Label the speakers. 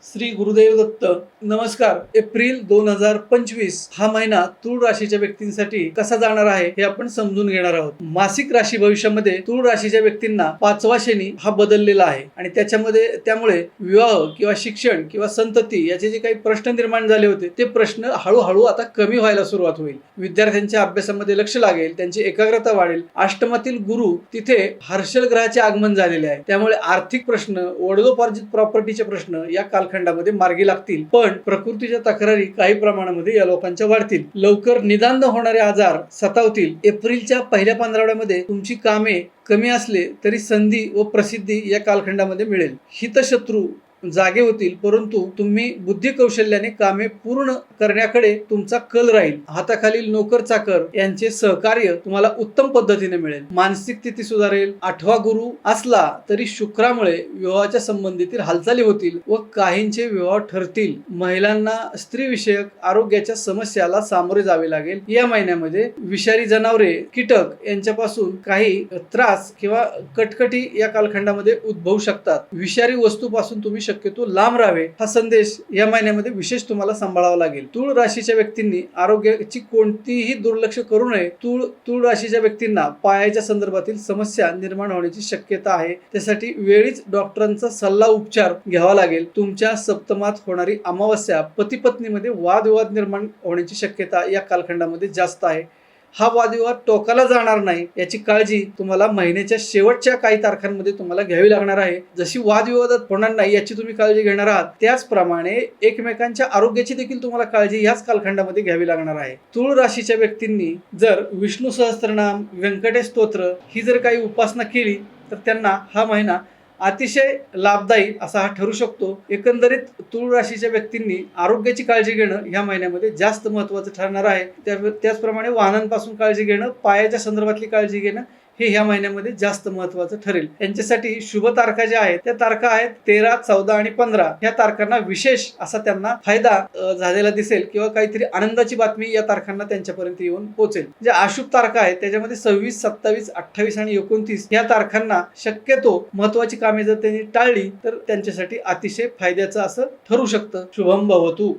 Speaker 1: श्री गुरुदेव दत्त. नमस्कार. एप्रिल 2025 हा महिना तूळ राशीच्या व्यक्तींसाठी कसा जाणार आहे हे आपण समजून घेणार आहोत. मासिक राशी भविष्यामध्ये तूळ राशीच्या व्यक्तींना 5वा शनी हा बदललेला आहे आणि त्यामुळे विवाह किंवा शिक्षण किंवा संतती याचे जे काही प्रश्न निर्माण झाले होते ते प्रश्न हळूहळू आता कमी व्हायला सुरुवात होईल. विद्यार्थ्यांच्या अभ्यासामध्ये लक्ष लागेल, त्यांची एकाग्रता वाढेल. अष्टमातील गुरु तिथे हर्षल ग्रहाचे आगमन झालेले आहे, त्यामुळे आर्थिक प्रश्न, वडिलोपार्जित प्रॉपर्टीचे प्रश्न या कालखंडामध्ये मार्गी लागतील. पण प्रकृतीच्या तक्रारी काही प्रमाणामध्ये या लोकांच्या वाढतील. लवकर निदान न होणारे आजार सतावतील. एप्रिलच्या पहिल्या पंधरवड्यामध्ये तुमची कामे कमी असले तरी संधी व प्रसिद्धी या कालखंडामध्ये मिळेल. हितशत्रू जागे होतील, परंतु तुम्ही बुद्धी कौशल्याने कामे पूर्ण करण्याकडे तुमचा कल राहील. हाताखालील नोकर चाकर यांचे सहकार्य तुम्हाला उत्तम पद्धतीने मिळेल. मानसिक स्थिती सुधारेल. 8वा गुरु असला तरी शुक्रामुळे विवाहाच्या संबंधीतील हालचाली होतील व काहींचे विवाह ठरतील. महिलांना स्त्री विषयक आरोग्याच्या समस्याला सामोरे जावे लागेल. या महिन्यामध्ये विषारी जनावरे, कीटक यांच्यापासून काही त्रास किंवा कटकटी या कालखंडामध्ये उद्भवू शकतात. विषारी वस्तूपासून तुम्ही शक्यतो लांब राहावे हा संदेश या महिन्यामध्ये विशेष तुम्हाला सांभाळावा लागेल. तूळ राशीच्या व्यक्तींनी आरोग्याची कोणतीही दुर्लक्ष करू नये. तूळ राशीच्या व्यक्तींना पायाच्या संदर्भातील समस्या निर्माण होण्याची शक्यता आहे, त्यासाठी वेळीच डॉक्टरांचा सल्ला उपचार घ्यावा लागेल. तुमच्या सप्तमात होणारी अमावस्या पती पत्नीमध्ये वादविवाद निर्माण होण्याची शक्यता या कालखंडामध्ये जास्त आहे. हा वादविवाद टोकाला जाणार नाही याची काळजी तुम्हाला महिन्याच्या शेवटच्या काही तारखांमध्ये तुम्हाला घ्यावी लागणार आहे. जशी वादविवादात होणार नाही याची तुम्ही काळजी घेणार आहात, त्याचप्रमाणे एकमेकांच्या आरोग्याची देखील तुम्हाला काळजी याच कालखंडामध्ये घ्यावी लागणार आहे. तूळ राशीच्या व्यक्तींनी जर विष्णू सहस्त्रनाम, व्यंकटेश स्तोत्र ही जर काही उपासना केली तर त्यांना हा महिना अतिशय लाभदायी असा हा ठरू शकतो. एकंदरीत तूळ राशीच्या व्यक्तींनी आरोग्याची काळजी घेणं या महिन्यामध्ये जास्त महत्त्वाचं ठरणार आहे. त्याचप्रमाणे वाहनांपासून काळजी घेणं, पायाच्या संदर्भातली काळजी घेणं हे ह्या महिन्यामध्ये जास्त महत्त्वाचं ठरेल. यांच्यासाठी शुभ तारखा ज्या आहेत त्या तारखा आहेत 13, 14 आणि 15. ह्या तारखांना विशेष असा त्यांना फायदा झालेला दिसेल किंवा काहीतरी आनंदाची बातमी या तारखांना त्यांच्यापर्यंत येऊन पोहोचेल. ज्या अशुभ तारखा आहेत त्याच्यामध्ये 26, 27, 28 आणि 29 या तारखांना शक्यतो महत्वाची कामे जर त्यांनी टाळली तर त्यांच्यासाठी अतिशय फायद्याचं असं ठरू शकतं. शुभम भवतु.